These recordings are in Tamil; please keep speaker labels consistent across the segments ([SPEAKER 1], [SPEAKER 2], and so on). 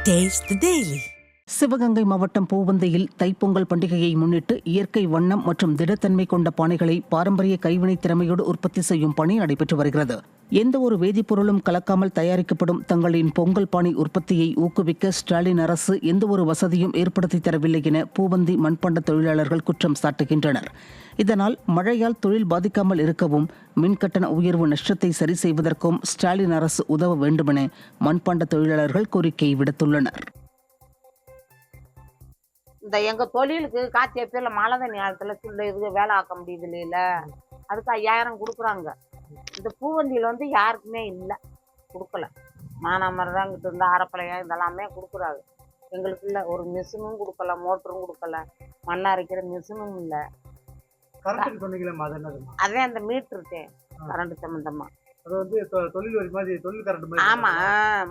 [SPEAKER 1] Taste the Daily.
[SPEAKER 2] சிவகங்கை மாவட்டம் பூவந்தையில் தைப்பொங்கல் பண்டிகையை முன்னிட்டு இயற்கை வண்ணம் மற்றும் திடத்தன்மை கொண்ட பானைகளை பாரம்பரிய கைவினைத் திறமையோடு உற்பத்தி செய்யும் பணி நடைபெற்று வருகிறது. எந்த ஒரு வேதிப்பொருளும் கலக்காமல் தயாரிக்கப்படும் தங்களின் பொங்கல் பானை உற்பத்தியை ஊக்குவிக்க ஸ்டாலின் அரசு எந்த ஒரு வசதியும் ஏற்படுத்தி தரவில்லை என பூவந்தி மண்பாண்ட தொழிலாளர்கள் குற்றம் சாட்டுகின்றனர். இதனால் மழையால் தொழில் பாதிக்காமல் இருக்கவும் மின்கட்டண உயர்வு நஷ்டத்தை சரி செய்வதற்கும் ஸ்டாலின் அரசு உதவ வேண்டுமென மண்பாண்ட தொழிலாளர்கள் கோரிக்கை விடுத்துள்ளனர்.
[SPEAKER 3] இந்த எங்க தொழிலுக்கு காய்ச்சி பேர்ல மழை தண்ணி நேரத்துல சில இதுக்கு வேலை ஆக்க முடியுது இல்லையில, அதுக்கு 5000 கொடுக்குறாங்க. இந்த பூவந்தியில யாருக்குமே இல்லை, கொடுக்கல. மானாமரம் தான் கிட்ட இருந்து ஆரப்பளையா இதெல்லாமே கொடுக்குறாங்க. எங்களுக்கு இல்லை, ஒரு மிஷினும் கொடுக்கல, மோட்டரும் கொடுக்கல, மண்ணை அரைக்கிற மிஷினும் இல்லை. அதே அந்த மீட்டர் இருக்கேன் கரண்ட் சம்பந்தமா. ஆமா,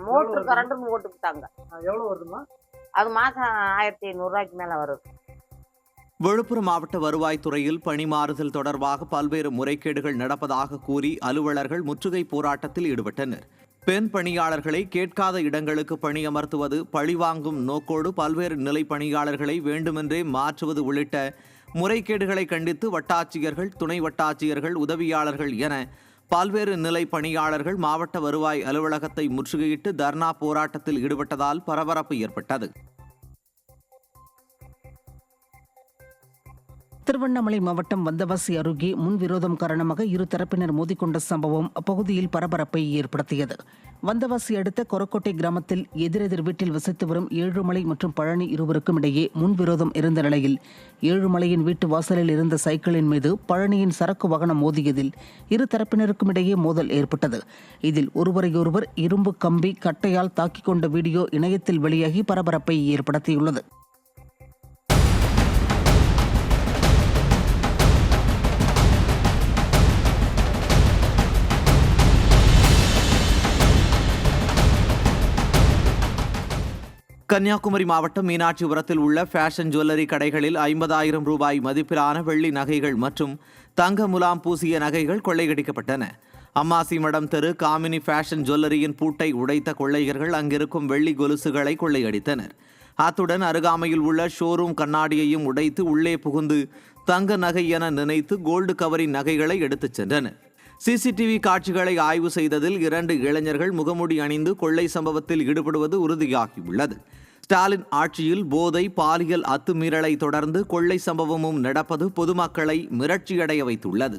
[SPEAKER 3] மோட்டர் கரண்ட்னு போட்டுக்கிட்டாங்க.
[SPEAKER 4] எவ்வளவு வருதுமா?
[SPEAKER 3] அது மாதம் 1500 ரூபாய்க்கு மேலே வருது.
[SPEAKER 5] விழுப்புரம் மாவட்ட வருவாய்த்துறையில் பணிமாறுதல் தொடர்பாக பல்வேறு முறைகேடுகள் நடப்பதாக கூறி அலுவலர்கள் முற்றுகை போராட்டத்தில் ஈடுபட்டனர். பெண் பணியாளர்களை கேட்காத இடங்களுக்கு பணியமர்த்துவது, பழிவாங்கும் நோக்கோடு பல்வேறு நிலை பணியாளர்களை வேண்டுமென்றே மாற்றுவது உள்ளிட்ட முறைகேடுகளை கண்டித்து வட்டாட்சியர்கள், துணை வட்டாட்சியர்கள், உதவியாளர்கள் என பல்வேறு நிலை பணியாளர்கள் மாவட்ட வருவாய் அலுவலகத்தை முற்றுகையிட்டு தர்ணா போராட்டத்தில் ஈடுபட்டதால் பரபரப்பு ஏற்பட்டது.
[SPEAKER 2] திருவண்ணாமலை மாவட்டம் வந்தவாசி அருகே முன்விரோதம் காரணமாக இரு தரப்பினர் மோதிக்கொண்ட சம்பவம் அப்பகுதியில் பரபரப்பை ஏற்படுத்தியது. வந்தவாசி அடுத்த கொரக்கோட்டை கிராமத்தில் எதிரெதிர் வீட்டில் வசித்து வரும் ஏழுமலை மற்றும் பழனி இருவருக்கும் இடையே முன்விரோதம் இருந்த நிலையில் ஏழுமலையின் வீட்டு வாசலில் இருந்த சைக்கிளின் மீது பழனியின் சரக்கு வாகனம் மோதியதில் இரு தரப்பினருக்கும் இடையே மோதல் ஏற்பட்டது. இதில் ஒருவரையொருவர் இரும்பு கம்பி கட்டையால் தாக்கிக் கொண்ட வீடியோ இணையத்தில் வெளியாகி பரபரப்பை ஏற்படுத்தியுள்ளது.
[SPEAKER 5] கன்னியாகுமரி மாவட்டம் மீனாட்சிபுரத்தில் உள்ள ஃபேஷன் ஜுவல்லரி கடைகளில் 50,000 ரூபாய் மதிப்பிலான வெள்ளி நகைகள் மற்றும் தங்க முலாம் பூசிய நகைகள் கொள்ளையடிக்கப்பட்டன. அம்மாசி மடம் தெரு காமினி ஃபேஷன் ஜுவல்லரியின் பூட்டை உடைத்த கொள்ளையர்கள் அங்கிருக்கும் வெள்ளி கொலுசுகளை கொள்ளையடித்தனர். அத்துடன் அருகாமையில் உள்ள ஷோரூம் கண்ணாடியையும் உடைத்து உள்ளே புகுந்து தங்க நகை என நினைத்து கோல்டு கவரின் நகைகளை எடுத்துச் சென்றனர். சிசிடிவி காட்சிகளை ஆய்வு செய்ததில் 2 இளைஞர்கள் முகமூடி அணிந்து கொள்ளை சம்பவத்தில் ஈடுபடுவது உறுதியாகியுள்ளது. ஸ்டாலின் ஆட்சியில் போதை, பாலியல் அத்துமீறலை தொடர்ந்து கொள்ளை சம்பவமும் நடப்பது பொதுமக்களை மிரட்சியடைய வைத்துள்ளது.